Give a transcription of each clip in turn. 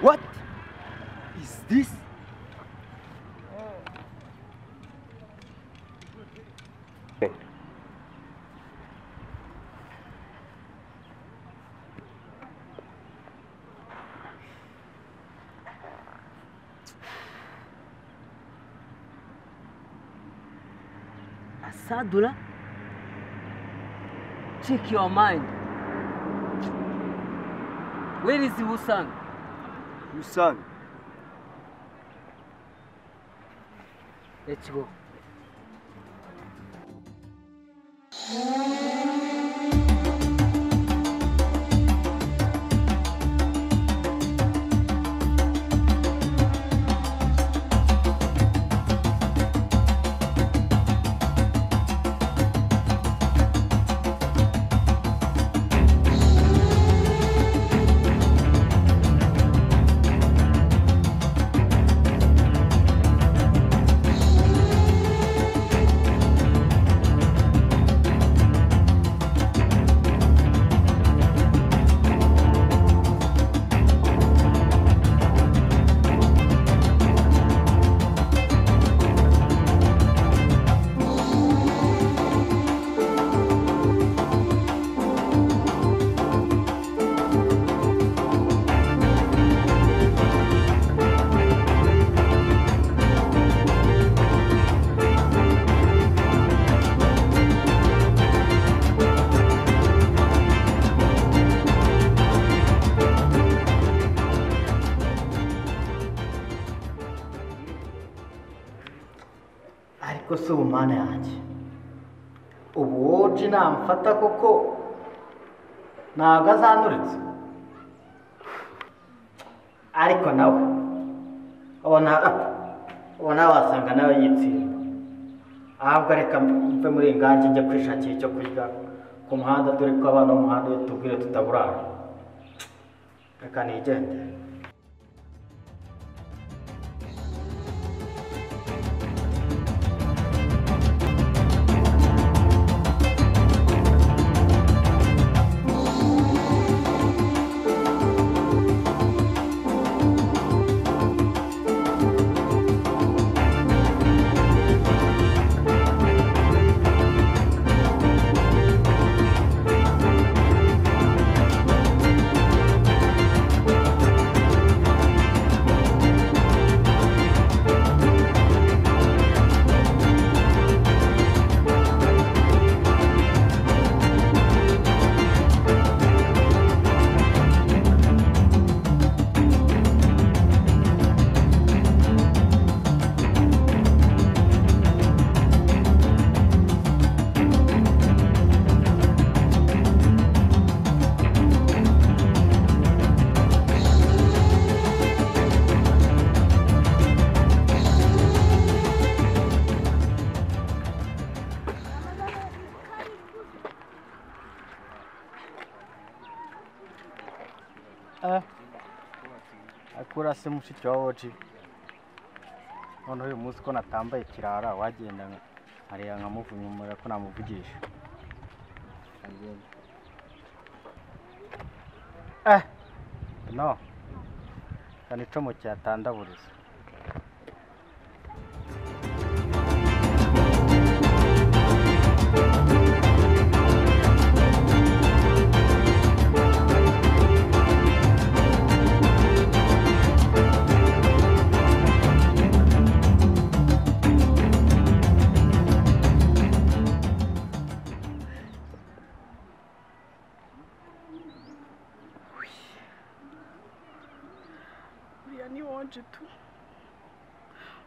What is this? Asadula? Check your mind. Where is Wusang? Wusang? Let's go. Ariko so mana yanjye ubu woje namfata koko ntago azanuritse ariko nawe ubona wasanga nawe yitsimba ahubwo reka mve muri ingange njye kwishakira icyo kurya ku muhanda dore ko abana b'umuhanda iyo tubwire tutaburara reka nigende. Akura se mushiki wa Oji none uyu munsi ko natambaye kirara wagenda hariya nkamuvunyumura ko namuvugisha no kanico mu cyatandaburiza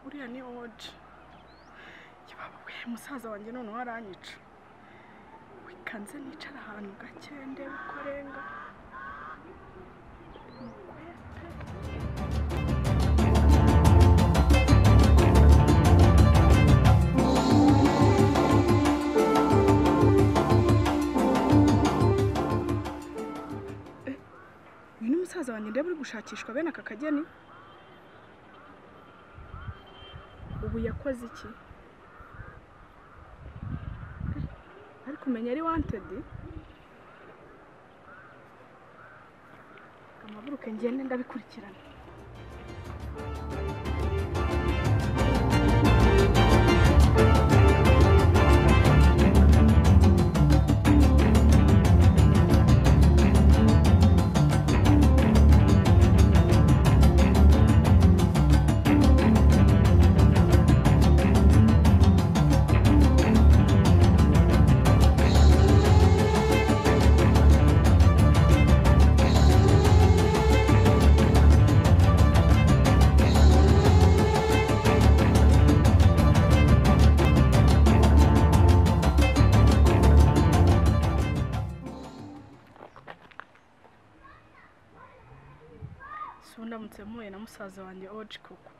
uriya ni Oji yabawe musaza wanjye none waranyica wikanze nicara ahantu gake ndebe uko renga uyu ni musaza wanjye ndebe uri gushakishwa bene aka kageni ubu yakoze iki ariko umenya ari wanted amaburuke ngende ndabikurikirana ndamutse mpuye na musaza wanjye Oji koko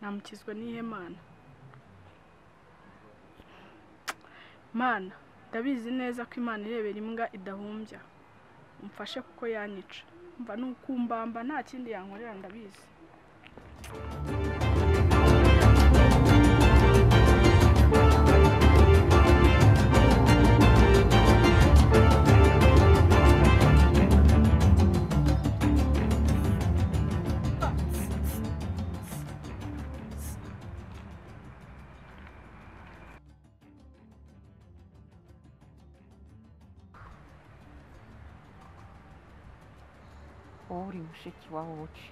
namukizwe n'ihe mana? Mana ndabizi neza ko Imana irebera imbwa idahumbya, umfashe kuko yanyica, mva nukumbamba nta kindi yankorera ndabizi. Uri mushiki wa Oji.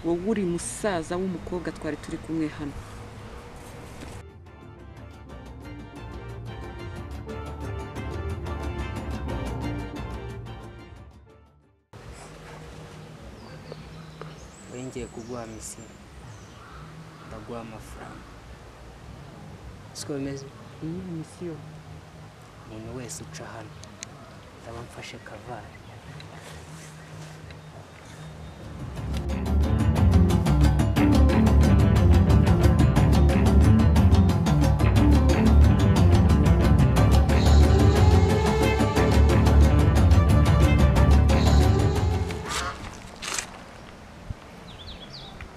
Wowe uri musaza w'umukobwa twari turi kumwe hano. Ngiye kuguha misiyo, ndaguha amafaranga. Siko bimeze? Iyi misiyo Umuntu wese uca hano ndaba mfashe kavare.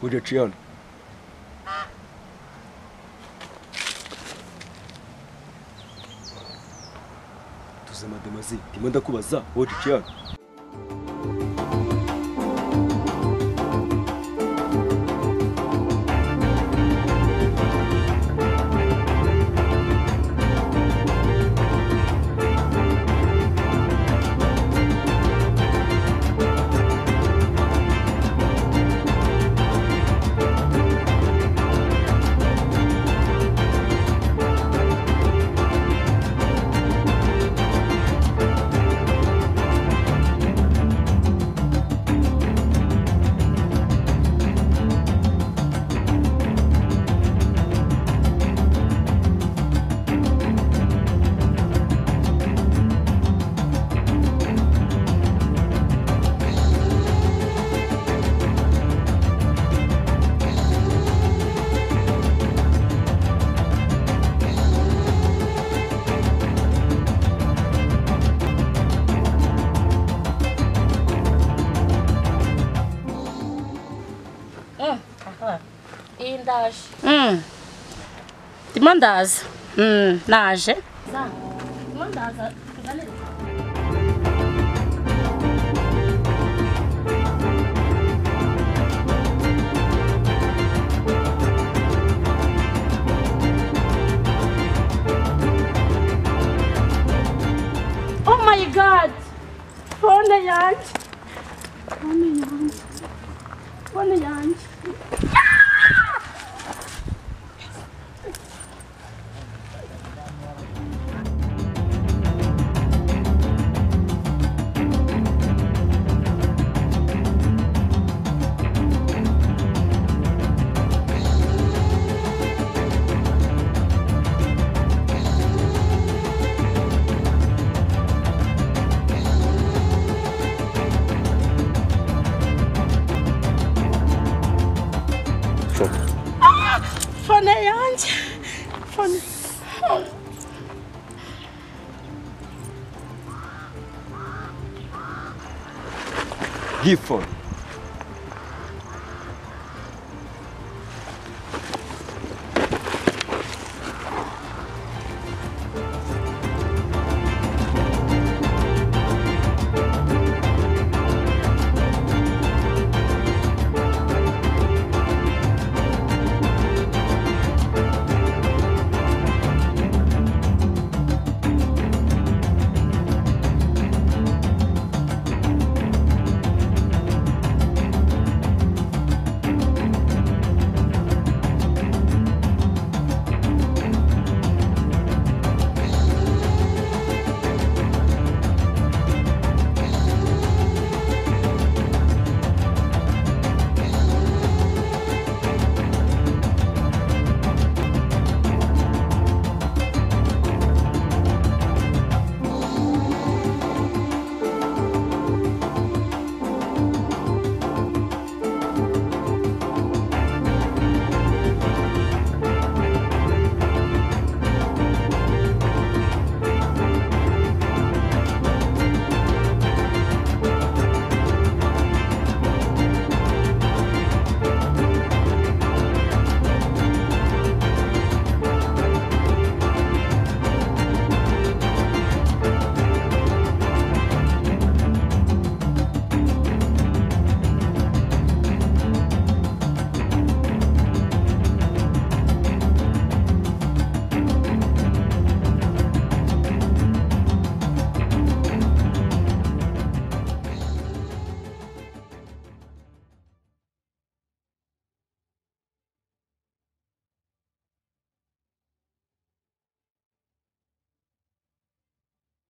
Uje Chiano. Tuze mademazi, ndimo ndakubaza, uje Chiano. Indaje. Ndimo ndaza. Naje. Ndimo ndaza. Oh my God! Phone yanjye. Phone yanjye. Phone yanjye. Phone. Give phone.